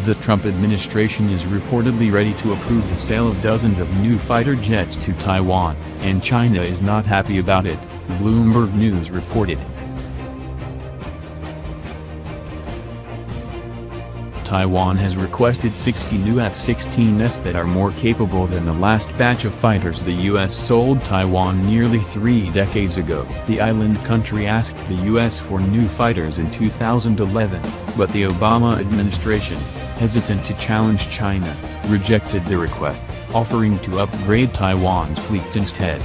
The Trump administration is reportedly ready to approve the sale of dozens of new fighter jets to Taiwan, and China is not happy about it, Bloomberg News reported. Taiwan has requested 60 new F-16s that are more capable than the last batch of fighters the U.S. sold Taiwan nearly 3 decades ago. The island country asked the U.S. for new fighters in 2011, but the Obama administration, hesitant to challenge China, rejected the request, offering to upgrade Taiwan's fleet instead.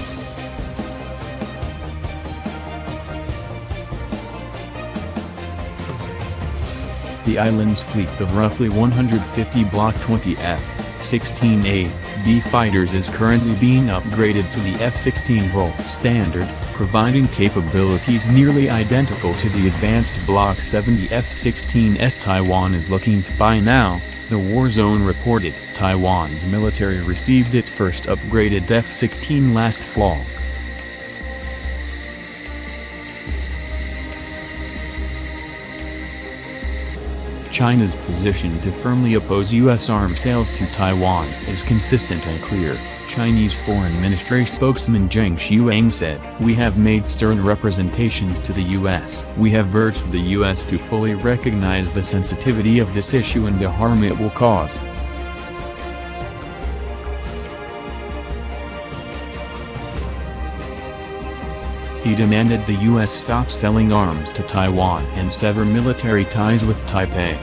The island's fleet of roughly 150 Block 20 F-16A/B fighters is currently being upgraded to the F-16 Volt standard, providing capabilities nearly identical to the advanced Block 70 F-16s Taiwan is looking to buy now, the War Zone reported. Taiwan's military received its first upgraded F-16 last fall. China's position to firmly oppose U.S. arms sales to Taiwan is consistent and clear, Chinese Foreign Ministry spokesman Zheng Xuang said. "We have made stern representations to the U.S. We have urged the U.S. to fully recognize the sensitivity of this issue and the harm it will cause." He demanded the U.S. stop selling arms to Taiwan and sever military ties with Taipei.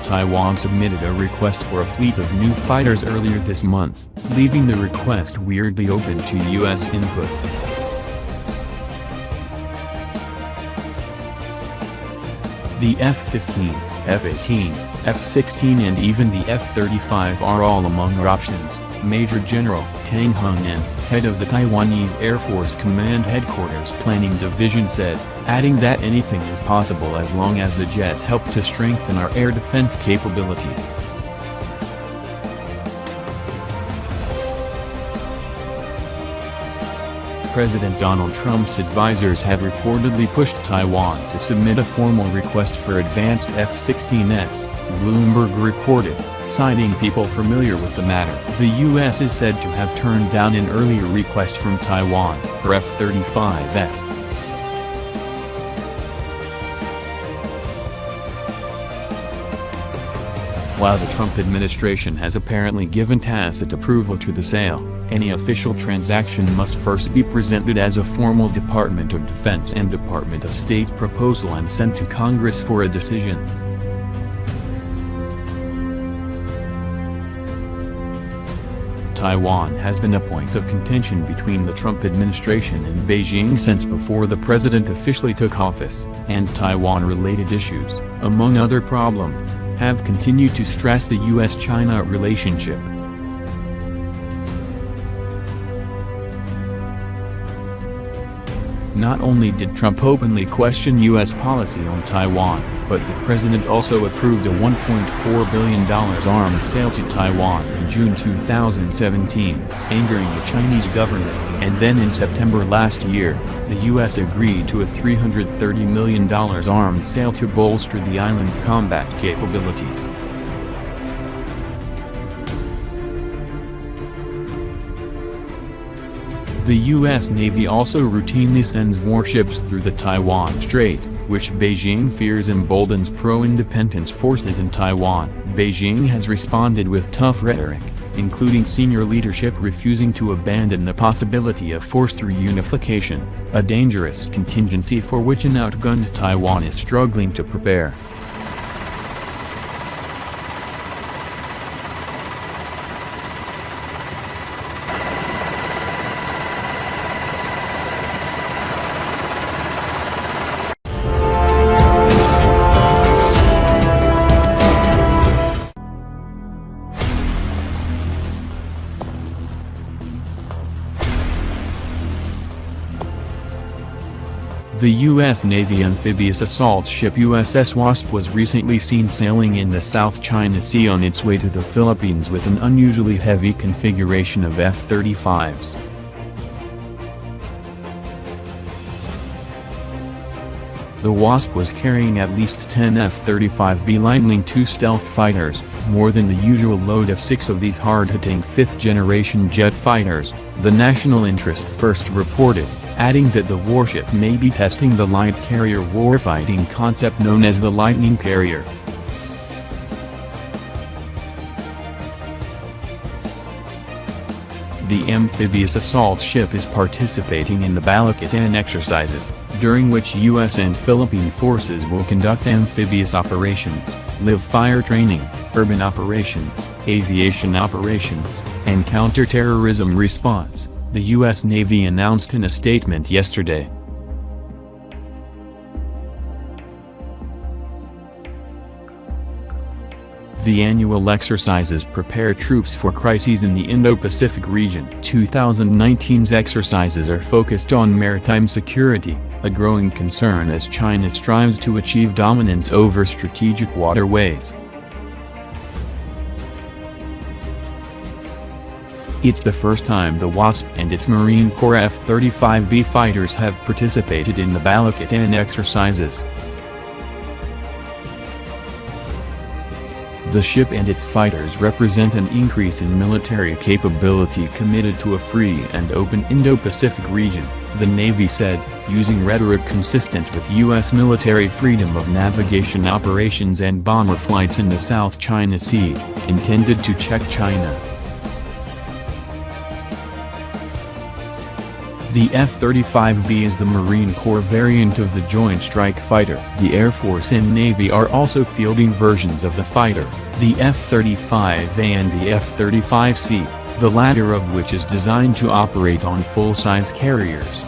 Taiwan submitted a request for a fleet of new fighters earlier this month, leaving the request weirdly open to U.S. input. The F-15, F-18, F-16 and even the F-35 are all among our options, Major General Tang Hung-en, head of the Taiwanese Air Force Command Headquarters Planning Division said, adding that anything is possible as long as the jets help to strengthen our air defense capabilities. President Donald Trump's advisors have reportedly pushed Taiwan to submit a formal request for advanced F-16s, Bloomberg reported, citing people familiar with the matter. The U.S. is said to have turned down an earlier request from Taiwan for F-35s. While the Trump administration has apparently given tacit approval to the sale, any official transaction must first be presented as a formal Department of Defense and Department of State proposal and sent to Congress for a decision. Taiwan has been a point of contention between the Trump administration and Beijing since before the president officially took office, and Taiwan-related issues, among other problems, have continued to stress the U.S.-China relationship. Not only did Trump openly question U.S. policy on Taiwan, but the president also approved a $1.4 billion arms sale to Taiwan in June 2017, angering the Chinese government, and then in September last year, the U.S. agreed to a $330 million arms sale to bolster the island's combat capabilities. The U.S. Navy also routinely sends warships through the Taiwan Strait, which Beijing fears emboldens pro-independence forces in Taiwan. Beijing has responded with tough rhetoric, including senior leadership refusing to abandon the possibility of forced reunification, a dangerous contingency for which an outgunned Taiwan is struggling to prepare. The U.S. Navy amphibious assault ship USS Wasp was recently seen sailing in the South China Sea on its way to the Philippines with an unusually heavy configuration of F-35s. The Wasp was carrying at least 10 F-35B Lightning II stealth fighters, more than the usual load of 6 of these hard-hitting fifth-generation jet fighters, the National Interest first reported, adding that the warship may be testing the light carrier warfighting concept known as the Lightning Carrier. The amphibious assault ship is participating in the Balakotan exercises, during which U.S. and Philippine forces will conduct amphibious operations, live fire training, urban operations, aviation operations, and counter-terrorism response, the U.S. Navy announced in a statement yesterday. The annual exercises prepare troops for crises in the Indo-Pacific region. 2019's exercises are focused on maritime security, a growing concern as China strives to achieve dominance over strategic waterways. It's the first time the Wasp and its Marine Corps F-35B fighters have participated in the Balakotan exercises. The ship and its fighters represent an increase in military capability committed to a free and open Indo-Pacific region, the Navy said, using rhetoric consistent with U.S. military freedom of navigation operations and bomber flights in the South China Sea, intended to check China. The F-35B is the Marine Corps variant of the Joint Strike Fighter. The Air Force and Navy are also fielding versions of the fighter, the F-35A and the F-35C, the latter of which is designed to operate on full-size carriers.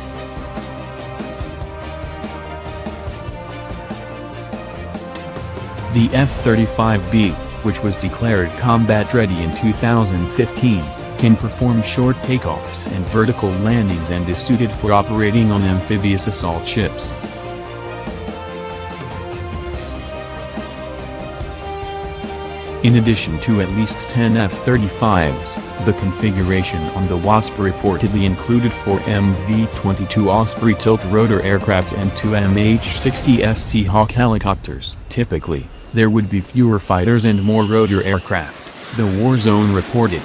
The F-35B, which was declared combat-ready in 2015, can perform short takeoffs and vertical landings and is suited for operating on amphibious assault ships. In addition to at least 10 F-35s, the configuration on the Wasp reportedly included 4 MV-22 Osprey tilt-rotor aircraft and 2 MH-60S Seahawk helicopters. Typically, there would be fewer fighters and more rotor aircraft, the War Zone reported.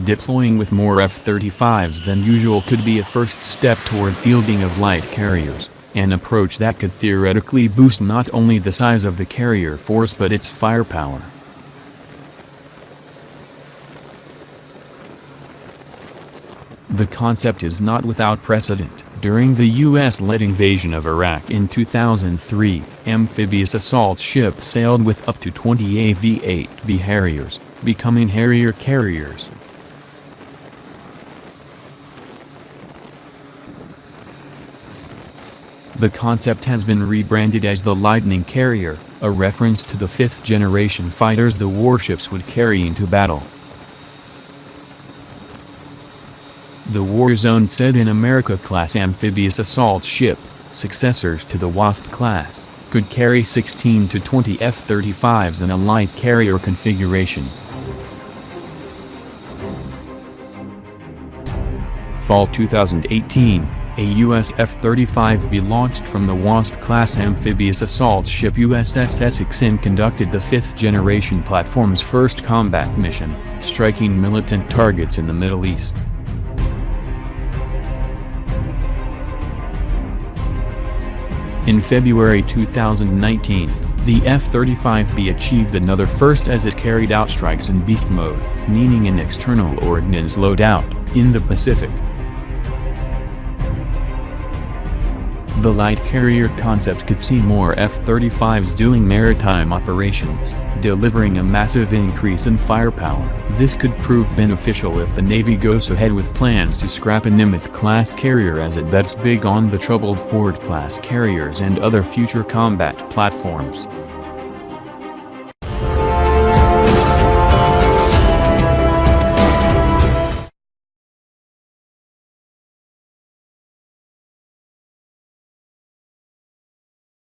Deploying with more F-35s than usual could be a first step toward fielding of light carriers, an approach that could theoretically boost not only the size of the carrier force but its firepower. The concept is not without precedent. During the U.S.-led invasion of Iraq in 2003, amphibious assault ships sailed with up to 20 AV-8B Harriers, becoming Harrier carriers. The concept has been rebranded as the Lightning Carrier, a reference to the fifth-generation fighters the warships would carry into battle. The War Zone said an America-class amphibious assault ship, successors to the Wasp class, could carry 16 to 20 F-35s in a light carrier configuration. Fall 2018, a U.S. F-35B launched from the Wasp-class amphibious assault ship USS Essex and conducted the fifth-generation platform's first combat mission, striking militant targets in the Middle East. In February 2019, the F-35B achieved another first as it carried out strikes in beast mode, meaning an external ordnance loadout, in the Pacific. The light carrier concept could see more F-35s doing maritime operations, delivering a massive increase in firepower. This could prove beneficial if the Navy goes ahead with plans to scrap a Nimitz-class carrier as it bets big on the troubled Ford-class carriers and other future combat platforms.